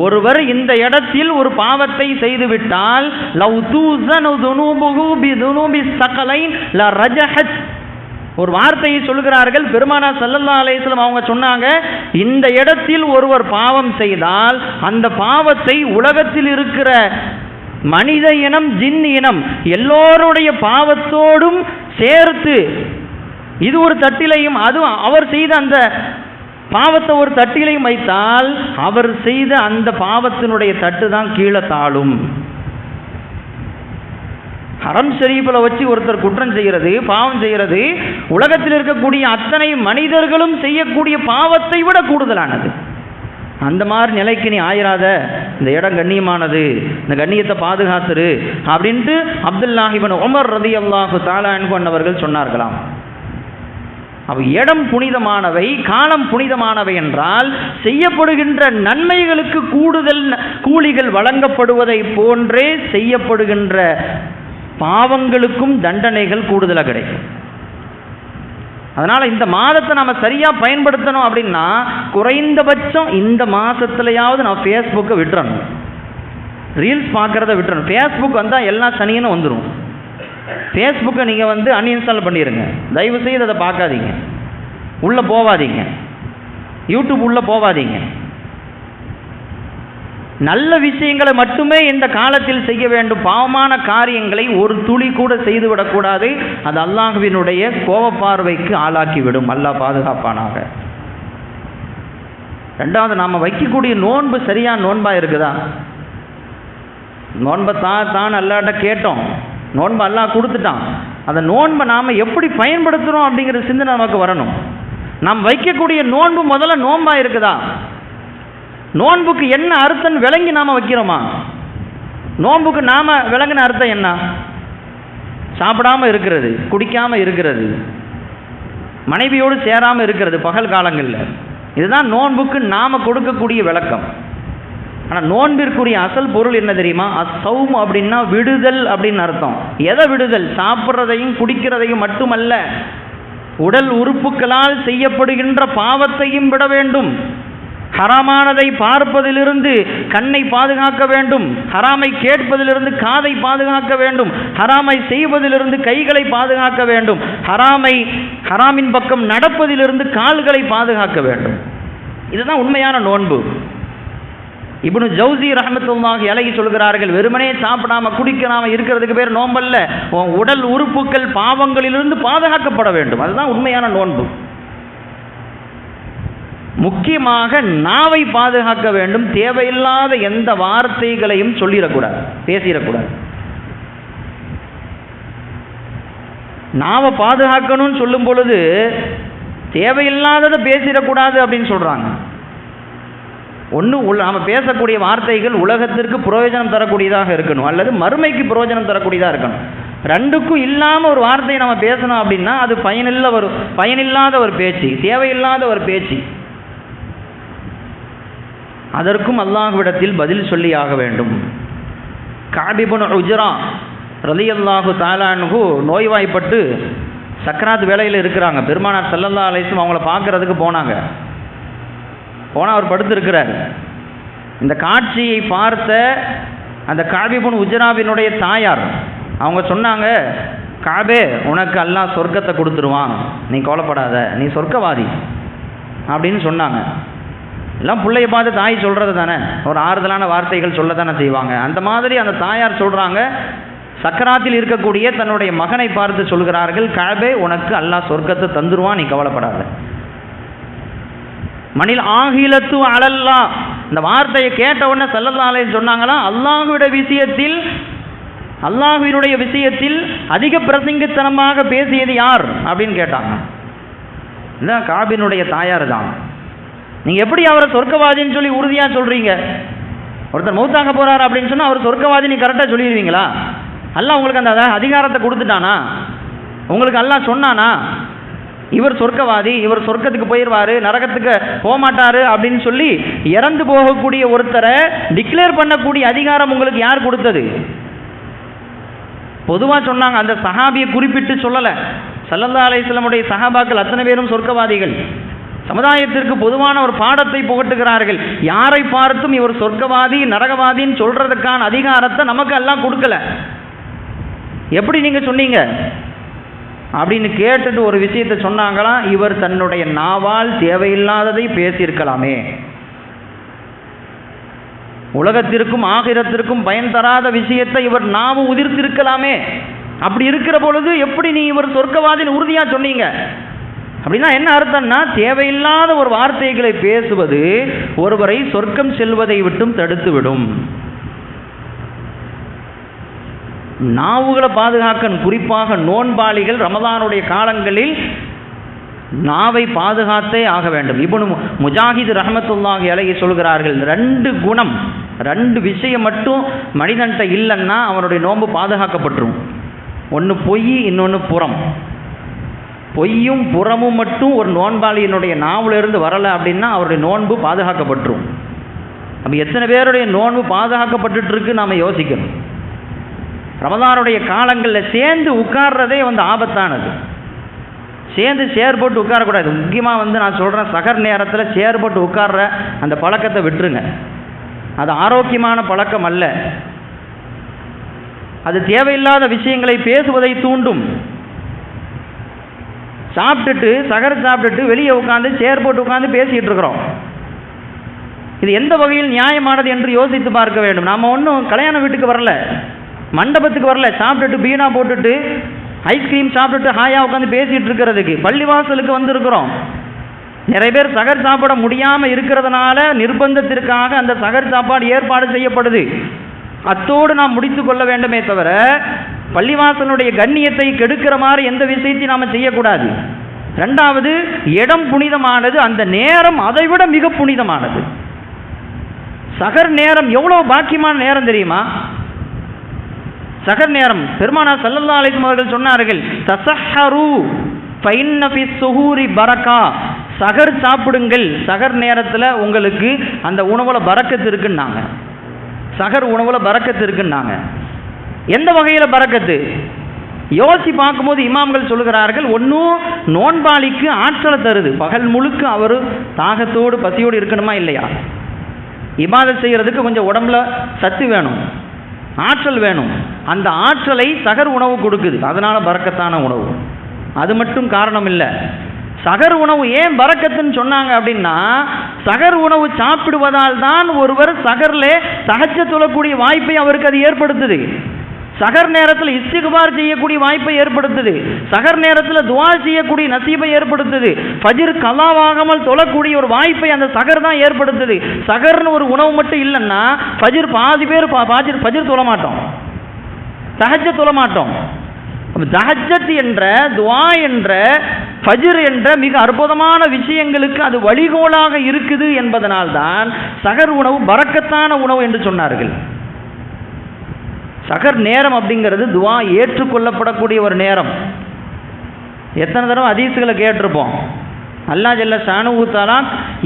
ஒருவர் இந்த இடத்தில் ஒரு பாவத்தை செய்துவிட்டால் லவ் தூஸனு துனூபுஹு பிதுனூபி ஸகலைன் லா ரஜஹத், ஒரு வார்த்தையை சொல்கிறார்கள் பெருமானார் ஸல்லல்லாஹு அலைஹி வஸல்லம். அவங்க சொன்னாங்க, இந்த இடத்தில் ஒருவர் பாவம் செய்தால் அந்த பாவத்தை உலகத்தில் இருக்கிற மனித இனம், ஜின் இனம் எல்லோருடைய பாவத்தோடும் சேர்த்து இது ஒரு தட்டிலையும், அதுவும் அவர் செய்த அந்த பாவத்தை ஒரு தட்டிலையும் வைத்தால் அவர் செய்த அந்த பாவத்தினுடைய தட்டு தான் கீழே தாழும். ஹரம் ஷரீஃபில் வச்சு ஒருத்தர் குற்றம் செய்கிறது, பாவம் செய்கிறது, உலகத்தில் இருக்கக்கூடிய அத்தனை மனிதர்களும் செய்யக்கூடிய பாவத்தை விட கூடுதலானது. அந்த மாதிரி நிலைக்கு நீ ஆயிராத, இந்த இடம் கண்ணியமானது, இந்த கண்ணியத்தை பாதுகாத்துரு அப்படின்ட்டு அப்துல்லாஹ் இப்னு உமர் ரலியல்லாஹு தஆலா அன்ஹு அவர்கள் சொன்னார்களாம். அவ் இடம் புனிதமானவை, காலம் புனிதமானவை என்றால் செய்யப்படுகின்ற நன்மைகளுக்கு கூடுதல் கூலிகள் வழங்கப்படுவதை போன்றே செய்யப்படுகின்ற பாவங்களுக்கும் தண்டனைகள் கூடுதலாக கிடைக்கும். அதனால் இந்த மாதத்தை நம்ம சரியாக பயன்படுத்தணும் அப்படின்னா குறைந்தபட்சம் இந்த மாதத்துலையாவது நான் ஃபேஸ்புக்கை விட்டுறணும், ரீல்ஸ் பார்க்குறத விட்டுறணும். ஃபேஸ்புக் வந்தால் எல்லா சனியனும் வந்துடும். ஃபேஸ்புக்கை நீங்கள் அன்இன்ஸ்டால் பண்ணிடுங்க. தயவு செய்து அதை பார்க்காதீங்க, உள்ளே போகாதீங்க, யூடியூப் உள்ளே போகாதீங்க. நல்ல விஷயங்களை மட்டுமே இந்த காலத்தில் செய்ய வேண்டும். பாவமான காரியங்களை ஒரு துளி கூட செய்துவிடக்கூடாது. அது அல்லாஹ்வினுடைய கோபப்பார்வைக்கு ஆளாக்கிவிடும். அல்லாஹ் பாதுகாப்பானாக. ரெண்டாவது, நாம் வைக்கக்கூடிய நோன்பு சரியான நோன்பாக இருக்குதா? நோன்பை தான் அல்லாட்ட கேட்டோம், நோன்பை அல்லாஹ் கொடுத்துட்டான். அந்த நோன்பை நாம் எப்படி பயன்படுத்துகிறோம் அப்படிங்கிற சிந்தனை நமக்கு வரணும். நாம் வைக்கக்கூடிய நோன்பு முதல்ல நோன்பாக இருக்குதா? நோன்புக்கு என்ன அர்த்தம் விளங்கி நாம் வைக்கிறோமா? நோன்புக்கு நாம் விளங்கின அர்த்தம் என்ன? சாப்பிடாமல் இருக்கிறது, குடிக்காமல் இருக்கிறது, மனைவியோடு சேராமல் இருக்கிறது பகல் காலங்களில். இதுதான் நோன்புக்கு நாம் கொடுக்கக்கூடிய விளக்கம். ஆனால் நோன்பிற்குரிய அசல் பொருள் என்ன தெரியுமா? அஸ்ஸௌம் அப்படின்னா விடுதல் அப்படின்னு அர்த்தம். எதை விடுதல்? சாப்பிட்றதையும் குடிக்கிறதையும் மட்டுமல்ல, உடல் உறுப்புகளால் செய்யப்படுகின்ற பாவத்தையும் விட வேண்டும். ஹராமானதை பார்ப்பதிலிருந்து கண்ணை பாதுகாக்க வேண்டும், ஹராமை கேட்பதிலிருந்து காதை பாதுகாக்க வேண்டும், ஹராமை செய்வதிலிருந்து கைகளை பாதுகாக்க வேண்டும், ஹராமின் பக்கம் நடப்பதிலிருந்து கால்களை பாதுகாக்க வேண்டும். இதுதான் உண்மையான நோன்பு. இப்னு ஜௌசி ரஹ்மத்துல்லாஹி அலைஹி சொல்கிறார்கள், வெறுமனே சாப்பிடாம குடிக்காம இருக்கிறதுக்கு பேர் நோன்பல்ல, உடல் உறுப்புகள் பாவங்களிலிருந்து பாதுகாக்கப்பட வேண்டும். அதுதான் உண்மையான நோன்பு. முக்கியமாக நாவை பாதுகாக்க வேண்டும். தேவையில்லாத எந்த வார்த்தைகளையும் சொல்லிடக்கூடாது, பேசிடக்கூடாது. நாவை பாதுகாக்கணும்னு சொல்லும் பொழுது தேவையில்லாததை பேசிடக்கூடாது அப்படின்னு சொல்றாங்க. ஒன்று, நாம் பேசக்கூடிய வார்த்தைகள் உலகத்திற்கு பிரயோஜனம் தரக்கூடியதாக இருக்கணும், அல்லது மறுமைக்கு பிரயோஜனம் தரக்கூடியதாக இருக்கணும். ரெண்டுக்கும் இல்லாமல் ஒரு வார்த்தையை நம்ம பேசணும் அப்படின்னா அது பயனில்லாத ஒரு பேச்சு, தேவையில்லாத ஒரு பேச்சு. அதற்கும் அல்லாஹ்விடத்தில் பதில் சொல்லி ஆக வேண்டும். கஅப் இப்னு உஜ்ரா ரலியல்லாஹு தஆலா அன்ஹு நோய்வாய்ப்பட்டு சக்ராத் வேளையில் இருக்கிறாங்க. பெருமானார் ஸல்லல்லாஹு அலைஹி வஸல்லம் அவங்கள பார்க்கறதுக்கு போனாங்க. போனால் அவர் படுத்திருக்கிறார். இந்த காட்சியை பார்த்த அந்த கஅப் இப்னு உஜ்ராவினுடைய தாயார் அவங்க சொன்னாங்க, கஅபே, உனக்கு அல்லாஹ் சொர்க்கத்தை கொடுத்துருவான், நீ கவலைப்படாத, நீ சொர்க்கவாதி அப்படின்னு சொன்னாங்க. எல்லாம் பிள்ளைய பார்த்து தாய் சொல்கிறது தானே, ஒரு ஆறுதலான வார்த்தைகள் சொல்ல தானே செய்வாங்க. அந்த மாதிரி அந்த தாயார் சொல்கிறாங்க, சக்கராத்தில் இருக்கக்கூடிய தன்னுடைய மகனை பார்த்து சொல்கிறார்கள், கஅபே, உனக்கு அல்லாஹ் சொர்க்கத்தை தந்துருவான், நீ கவலைப்படாத. மணில் ஆகிலத்து அலல்லா, இந்த வார்த்தையை கேட்ட உடனே ஸல்லல்லாஹு அலைஹி சொன்னாங்களா, அல்லாஹ்வினுடைய விஷயத்தில் அதிக பிரசங்கத்தனமாக பேசியது யார் அப்படின்னு கேட்டாங்க. இந்த கஅபினுடைய தாயார் தான். நீங்கள் எப்படி அவரை சொர்க்கவாதின்னு சொல்லி உறுதியாக சொல்கிறீங்க? ஒருத்தர் மௌத்தாக போகிறார் அப்படின்னு சொன்னால் அவர் சொர்க்கவாதி நீ கரெக்டாக சொல்லிடுவீங்களா? அல்லாஹ் உங்களுக்கு அந்த அதிகாரத்தை கொடுத்துட்டானா? உங்களுக்கு அல்லாஹ் சொன்னானா இவர் சொர்க்கவாதி, இவர் சொர்க்கத்துக்கு போயிடுவார், நரகத்துக்கு போகமாட்டார் அப்படின்னு சொல்லி இறந்து போகக்கூடிய ஒருத்தரை டிக்ளேர் பண்ணக்கூடிய அதிகாரம் உங்களுக்கு யார் கொடுத்தது? பொதுவாக சொன்னாங்க, அந்த சஹாபியை குறிப்பிட்டு சொல்லலை. ஸல்லல்லாஹு அலைஹி வஸல்லமுடைய சஹாபாக்கள் அத்தனை பேரும் சொர்க்கவாதிகள். சமுதாயத்திற்கு பொதுவான ஒரு பாடத்தை புகட்டுகிறார்கள். யாரை பார்த்தும் இவர் சொர்க்கவாதி நரகவாதின்னு சொல்றதுக்கான அதிகாரத்தை நமக்கு எல்லாம் கொடுக்கல. எப்படி நீங்க சொன்னீங்க அப்படின்னு கேட்டுட்டு ஒரு விஷயத்தை சொன்னாங்களா, இவர் தன்னுடைய நாவால் தேவையில்லாததை பேசியிருக்கலாமே, உலகத்திற்கும் ஆகிரத்திற்கும் பயன் தராத விஷயத்தை இவர் நாவு உதிர்த்திருக்கலாமே. அப்படி இருக்கிற பொழுது எப்படி நீ இவர் சொர்க்கவாதின்னு உறுதியா சொன்னீங்க? அப்படின்னா என்ன அர்த்தம்னா, தேவையில்லாத ஒரு வார்த்தைகளை பேசுவது ஒருவரை சொர்க்கம் செல்வதை விட்டும் தடுத்து விடும். நாவுகளை பாதுகாக்கணும். குறிப்பாக நோன்பாளிகள் ரமதானுடைய காலங்களில் நாவை பாதுகாத்தே ஆக வேண்டும். இப்னு முஜாஹித் ரஹ்மத்துல்லாஹி அலைஹி சொல்கிறார்கள், 2 குணம் 2 விஷயம் மட்டும் மனிதன்கிட்ட இல்லைன்னா அவனுடைய நோன்பு பாதுகாக்கப்பட்டுரும். ஒன்று பொய், இன்னொன்று புறம். பொய்யும் புறமும் மட்டும் ஒரு நோன்பாளியினுடைய நாவிலிருந்து வரலை அப்படின்னா அவருடைய நோன்பு பாதுகாக்கப்பட்டுரும். அப்போ எத்தனை பேருடைய நோன்பு பாதுகாக்கப்பட்டு இருக்கு நாம் யோசிக்கணும். ரமதானுடைய காலங்களில் சேர்ந்து உட்கார்றதே வந்து ஆபத்தானது. சேர்ந்து சேர் போட்டு உட்காரக்கூடாது. முக்கியமாக வந்து நான் சொல்கிறேன், சகர் நேரத்தில் சேர் போட்டு உட்கார்ற அந்த பழக்கத்தை விட்டுருங்க. அது ஆரோக்கியமான பழக்கம் அல்ல. அது தேவையில்லாத விஷயங்களை பேசுவதை தூண்டும். சாப்பிட்டுட்டு சகர் சாப்பிட்டுட்டு வெளியே உட்காந்து சேர் போட்டு உட்காந்து பேசிகிட்டு இருக்கிறோம். இது எந்த வகையில் நியாயமானது என்று யோசித்து பார்க்க வேண்டும். நாம் ஒன்றும் கல்யாண வீட்டுக்கு வரல, மண்டபத்துக்கு வரல, சாப்பிட்டுட்டு பீனா போட்டுட்டு ஐஸ்கிரீம் சாப்பிட்டுட்டு ஹாயாக உட்காந்து பேசிகிட்டு இருக்கிறதுக்கு பள்ளிவாசலுக்கு வந்திருக்கிறோம். நிறைய பேர் சகர் சாப்பிட முடியாமல் இருக்கிறதுனால நிர்பந்தத்திற்காக அந்த சகர் சாப்பாடு ஏற்பாடு செய்யப்படுது. அத்தோடு நாம் முடித்து கொள்ள வேண்டுமே தவிர பள்ளிவாசலுடைய கண்ணியத்தை கெடுக்கிற மாதிரி எந்த விஷயத்தையும் நாம் செய்யக்கூடாது. ரெண்டாவது, இடம் புனிதமானது, அந்த நேரம் அதைவிட மிக புனிதமானது. சகர் நேரம் எவ்வளோ பாக்கியமான நேரம் தெரியுமா? சகர் நேரம் பெருமானார் ஸல்லல்லாஹு அலைஹி வஸல்லம் அவர்கள் சொன்னார்கள், தஸஹரு ஃபைன்ன ஃபி ஸுஹூரி பரக்கா. சகர் சாப்பிடுங்கள், சகர் நேரத்தில் உங்களுக்கு அந்த உணவில் பரக்கத்து இருக்குன்னாங்க. சகர் உணவில் பரக்கத்து இருக்குன்னாங்க. எந்த வகையில் பரக்கத்து? யோசி பார்க்கும்போது இமாம்கள் சொல்லுகிறார்கள், ஒன்றும் நோன்பாளிக்கு ஆற்றலை தருது. பகல் முழுக்க அவர் தாகத்தோடு பசியோடு இருக்கணுமா இல்லையா? இபாதத் செய்கிறதுக்கு கொஞ்சம் உடம்புல சத்து வேணும், ஆற்றல் வேணும். அந்த ஆற்றலை சகர் உணவு கொடுக்குது. அதனால் பரக்கத்தான உணவு. அது மட்டும் காரணம் இல்லை. சகர் உணவு ஏன் பரக்கத்துன்னு சொன்னாங்க அப்படின்னா, சகர் உணவு சாப்பிடுவதால் தான் ஒருவர் சகரில் தஹஜ்ஜத் தொழக்கூடிய வாய்ப்பை அவருக்கு அது ஏற்படுத்துது. சகர் நேரத்தில் இஸ்திக்பார் செய்யக்கூடிய வாய்ப்பை ஏற்படுத்துது. சகர் நேரத்தில் துஆ செய்யக்கூடிய நசீபை ஏற்படுத்துது. ஃபஜ்ர் கலாவாகாமல் தொழக்கூடிய ஒரு வாய்ப்பை அந்த சகர் தான் ஏற்படுத்துது. சகர்னு ஒரு உணவு மட்டும் இல்லைன்னா ஃபஜ்ர் பாதி பேர் ஃபஜ்ர் தொழ மாட்டோம், தஹஜ்ஜத் தொழ மாட்டோம். தஹஜ்ஜத் என்ற துஆ என்ற ஃபஜ்ர் என்ற மிக அற்புதமான விஷயங்களுக்கு அது வழிகோலாக இருக்குது என்பதனால்தான் சகர் உணவு பரக்கத்தான உணவு என்று சொன்னார்கள். சகர் நேரம் அப்படிங்கிறது துஆ ஏற்றுக்கொள்ளப்படக்கூடிய ஒரு நேரம். எத்தனை தடவை ஹதீஸ்களை கேட்டிருப்போம். அல்லாஹ் ஜல்ல ஷானுஹு தஆலா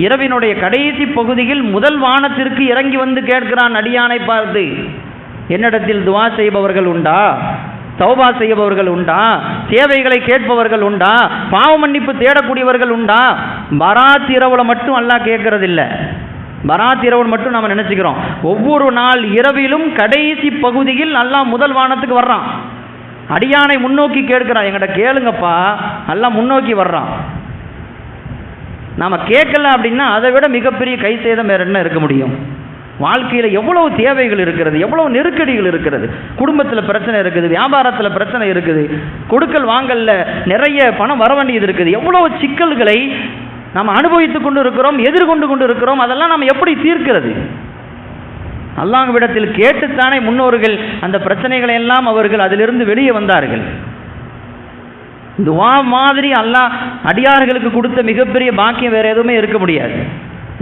இரவினுடைய கடைசி பகுதியில் முதல் வானத்திற்கு இறங்கி வந்து கேட்கிறான் அடியானை பார்த்து, என்னிடத்தில் துஆ செய்பவர்கள் உண்டா? தௌபா செய்பவர்கள் உண்டா? தேவைகளை கேட்பவர்கள் உண்டா? பாவ மன்னிப்பு தேடக்கூடியவர்கள் உண்டா? பராத் இரவுல மட்டும் அல்லாஹ் கேட்கறதில்லை. பராத் இரவு மட்டும் நாம் நினைச்சுக்கிறோம். ஒவ்வொரு நாள் இரவிலும் கடைசி பகுதியில் அல்லாஹ் முதல் வானத்துக்கு வர்றான். அடியானை முன்னோக்கி கேட்கிறான், எங்கிட்ட கேளுங்கப்பா. அல்லாஹ் முன்னோக்கி வர்றான். நாம் கேட்கல அப்படின்னா அதை விட மிகப்பெரிய கை சேதம் வேற என்ன இருக்க முடியும்? வாழ்க்கையில் எவ்வளவு தேவைகள் இருக்கிறது, எவ்வளவு நெருக்கடிகள் இருக்கிறது. குடும்பத்தில் பிரச்சனை இருக்குது, வியாபாரத்தில் பிரச்சனை இருக்குது, கொடுக்கல் வாங்கல்ல நிறைய பணம் வர வேண்டியது இருக்குது. எவ்வளவு சிக்கல்களை நாம் அனுபவித்துக் கொண்டு இருக்கிறோம், எதிர்கொண்டு கொண்டு இருக்கிறோம். அதெல்லாம் நாம் எப்படி தீர்க்கிறது? அல்லாஹ்விடத்தில் கேட்டுத்தானே முன்னோர்கள் அந்த பிரச்சனைகளை எல்லாம் அவர்கள் அதிலிருந்து வெளியே வந்தார்கள். துஆ மாதிரி அல்லாஹ் அடியார்களுக்கு கொடுத்த மிகப்பெரிய பாக்கியம் வேற எதுவுமே இருக்க முடியாது.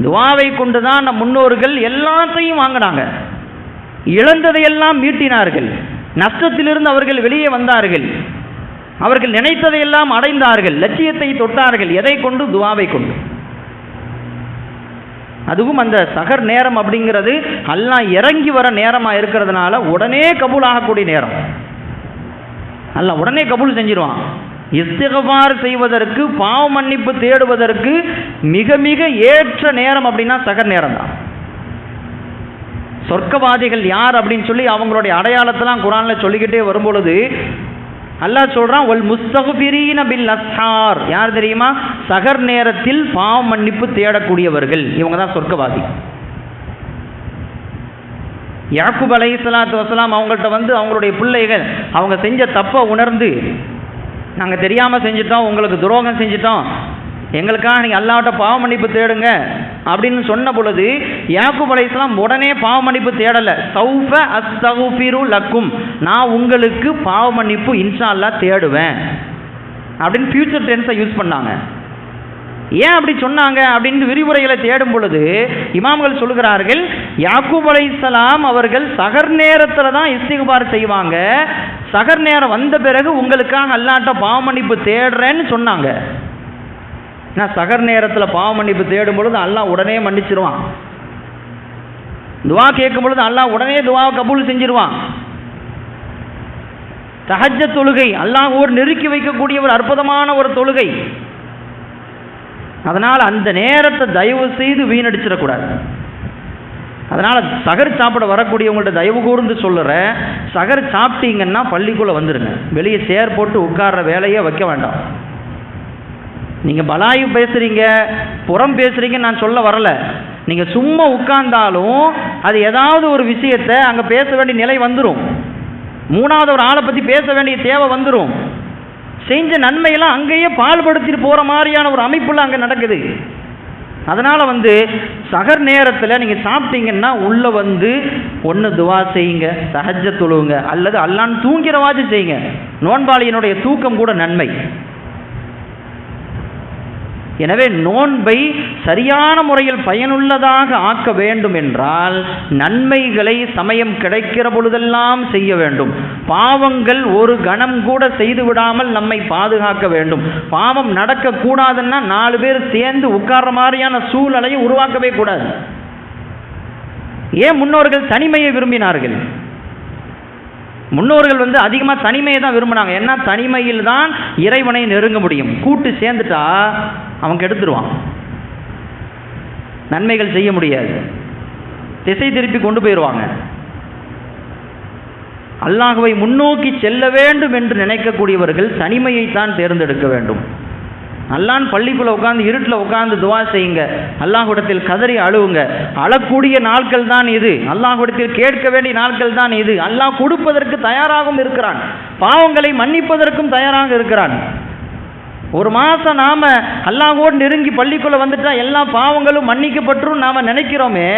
துஆவை கொண்டுதான் நம் முன்னோர்கள் எல்லாத்தையும் வாங்கினாங்க, இழந்ததையெல்லாம் மீட்டினார்கள், நஷ்டத்திலிருந்து அவர்கள் வெளியே வந்தார்கள், அவர்கள் நினைத்ததையெல்லாம் அடைந்தார்கள், லட்சியத்தை தொட்டார்கள். எதை கொண்டு? துஆவை கொண்டு. அதுவும் அந்த சகர் நேரம் அப்படிங்கிறது அல்லாஹ் இறங்கி வர நேரமாக இருக்கிறதுனால உடனே கபூல் ஆகக்கூடிய நேரம். அல்லாஹ் உடனே கபூல் செஞ்சிருவான். இஸ்திக்பார் செய்வதற்கு, பாவ மன்னிப்பு தேடுவதற்கு மிக மிக ஏற்ற நேரம் அப்படின்னா சகர் நேரம் தான். சொர்க்கவாதிகள் யார் அப்படின்னு சொல்லி அவங்களுடைய அடையாளத்தெல்லாம் குர்ஆன்ல சொல்லிக்கிட்டே வரும்பொழுது அல்லாஹ் சொல்றான், வல் முஸ்தக்பிரீன பில் அஸ்ஹார். யார் தெரியுமா? சகர் நேரத்தில் பாவ மன்னிப்பு தேடக்கூடியவர்கள். இவங்க தான் சொர்க்கவாதி. யாக்கூப் அலைஹிஸ்ஸலாத்து வஸலாம் அவங்கள்ட்ட வந்து அவங்களுடைய பிள்ளைகள் அவங்க செஞ்ச தப்பை உணர்ந்து, நாங்கள் தெரியாமல் செஞ்சிட்டோம், உங்களுக்கு துரோகம் செஞ்சிட்டோம், எங்களுக்காக நீங்கள் அல்லாஹ்விட்ட பாவ மன்னிப்பு தேடுங்க அப்படின்னு சொன்ன பொழுது யாக்கூப் அலைஹிஸ்ஸலாம் உடனே பாவ மன்னிப்பு தேடலை. சௌஃப அஸ்தக்ஃபிரு லக்கும், நான் உங்களுக்கு பாவ மன்னிப்பு இன்ஷா அல்லாஹ் தேடுவேன் அப்படின்னு ஃபியூச்சர் டென்ஸை யூஸ் பண்ணாங்க. ஏன் அப்படி சொன்னாங்க அப்படின்னு விரிவுரைகளை தேடும் பொழுது இமாம்கள் சொல்லுகிறார்கள், யாக்கூப் அலைஹிஸ்ஸலாம் அவர்கள் சகர் நேரத்தில் தான் இஸ்திக்பார் செய்வாங்க. சகர் நேரம் வந்த பிறகு உங்களுக்காக அல்லாஹ்ட்ட பாவ மன்னிப்பு தேடுறேன்னு சொன்னாங்க. நான் சகர் நேரத்தில் பாவ மன்னிப்பு தேடும் பொழுது அல்லாஹ் உடனே மன்னிச்சிருவான். துஆ கேட்கும் பொழுது அல்லாஹ் உடனே துஆவை கபூல் செஞ்சிருவான். தஹஜ்ஜத் தொழுகை அல்லாஹ்வோடு நெருக்கி வைக்கக்கூடிய ஒரு அற்புதமான ஒரு தொழுகை. அதனால் அந்த நேரத்தை தயவு செய்து வீணடிச்சிடக்கூடாது. அதனால் சகர் சாப்பிட வரக்கூடியவங்கள்ட்ட தயவு கூர்ந்து சொல்லுறேன், சகர் சாப்பிட்டீங்கன்னா பள்ளிக்குள்ளே வந்துடுங்க. வெளியே சேர் போட்டு உட்கார்ற வேலையை வைக்க வேண்டாம். நீங்கள் பலாயு பேசுகிறீங்க, புறம் பேசுகிறீங்கன்னு நான் சொல்ல வரலை. நீங்கள் சும்மா உட்கார்ந்தாலும் அது ஏதாவது ஒரு விஷயத்தை அங்கே பேச வேண்டிய நிலை வந்துடும். மூணாவது ஒரு ஆளை பற்றி பேச வேண்டிய தேவை வந்துடும். செஞ்ச நன்மையெல்லாம் அங்கேயே பால்படுத்திட்டு போகிற மாதிரியான ஒரு அமைப்புலாம் அங்கே நடக்குது. அதனால் சகர் நேரத்தில் நீங்கள் சாப்பிட்டீங்கன்னா உள்ளே ஒன்று துவா செய்யுங்க, தஹஜ்ஜத் தொழுவுங்க, அல்லது அல்லாஹ்ன்னு தூங்கிறவாச்சு செய்யுங்க. நோன்பாளியினுடைய தூக்கம் கூட நன்மை. எனவே நோன்பை சரியான முறையில் பயனுள்ளதாக ஆக்க வேண்டும் என்றால் நன்மைகளை சமயம் கிடைக்கிற பொழுதெல்லாம் செய்ய வேண்டும். பாவங்கள் ஒரு கணம் கூட செய்து விடாமல் நம்மை பாதுகாக்க வேண்டும். பாவம் நடக்கக்கூடாதுன்னா 4 பேர் சேர்ந்து உட்கார்ற மாதிரியான சூழ்நிலையை உருவாக்கவே கூடாது. ஏன் முன்னோர்கள் தனிமையை விரும்பினார்கள்? முன்னோர்கள் அதிகமாக தனிமையை தான் விரும்பினாங்க. ஏன்னா தனிமையில் தான் இறைவனை நெருங்க முடியும். கூட்டு சேர்ந்துட்டா அவன் கெடுத்துருவான், நன்மைகள் செய்ய முடியாது, திசை திருப்பி கொண்டு போயிடுவாங்க. அல்லாஹ்வை முன்னோக்கி செல்ல வேண்டும் என்று நினைக்கக்கூடியவர்கள் தனிமையைத்தான் தேர்ந்தெடுக்க வேண்டும். அல்லாஹ் பள்ளிக்குள்ளே உட்காந்து இருட்டில் உட்காந்து துவா செய்யுங்க, அல்லாஹ்விடத்தில் கதறி அழுவுங்க. அழக்கூடிய நாட்கள் தான் இது, அல்லாஹ்விடத்தில் கேட்க வேண்டிய நாட்கள் தான் இது. அல்லாஹ் கொடுப்பதற்கு தயாராகவும் இருக்கிறான், பாவங்களை மன்னிப்பதற்கும் தயாராக இருக்கிறான். ஒரு மாதம் நாம் அல்லாஹ்வோடு நெருங்கி பள்ளிக்குள்ளே வந்துட்டா எல்லா பாவங்களும் மன்னிக்கப்பட்டுரும் நாம் நினைக்கிறோமே,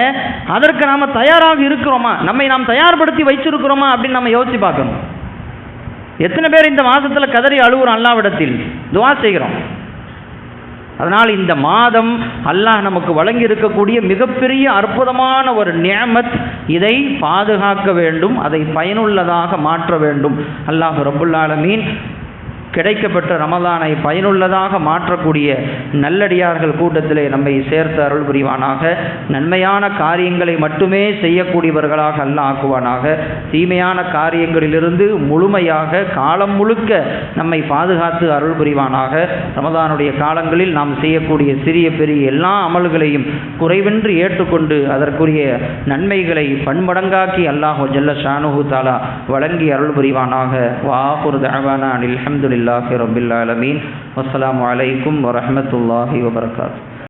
அதற்கு நாம் தயாராக இருக்கிறோமா? நம்மை நாம் தயார்படுத்தி வச்சிருக்கிறோமா அப்படின்னு நம்ம யோசிச்சு பார்க்கணும். எத்தனை பேர் இந்த மாதத்தில் கதறி அழுவுறோம், அல்லாஹ்விடத்தில் துவா செய்கிறோம். அதனால் இந்த மாதம் அல்லாஹ் நமக்கு வழங்கி இருக்கக்கூடிய மிகப்பெரிய அற்புதமான ஒரு நிஅமத். இதை பாதுகாக்க வேண்டும், அதை பயனுள்ளதாக மாற்ற வேண்டும். அல்லாஹ் ரப்புல் ஆலமீன் கிடைக்கப்பட்ட ரமலானை பயனுள்ளதாக மாற்றக்கூடிய நல்லடியார்கள் கூட்டத்திலே நம்மை சேர்த்து அருள் புரிவானாக. நன்மையான காரியங்களை மட்டுமே செய்யக்கூடியவர்களாக அல்லாஹ் ஆக்குவானாக. தீமையான காரியங்களிலிருந்து முழுமையாக காலம் முழுக்க நம்மை பாதுகாத்து அருள் புரிவானாக. ரமலானுடைய காலங்களில் நாம் செய்யக்கூடிய சிறிய பெரிய எல்லா அமல்களையும் குறைவின்றி ஏற்றுக்கொண்டு அதற்குரிய நன்மைகளை பன்மடங்காக்கி அல்லாஹ் ஜல்ல ஷானுஹு தஆலா வழங்கி அருள் புரிவானாக. வஆகிரு தஅவானா அல்ஹம்துலில்லாஹி ரப்பில் ஆலமீன். வஸ்ஸலாமு அலைக்கும் வரஹ்மத்துல்லாஹி வபரகாத்துஹு.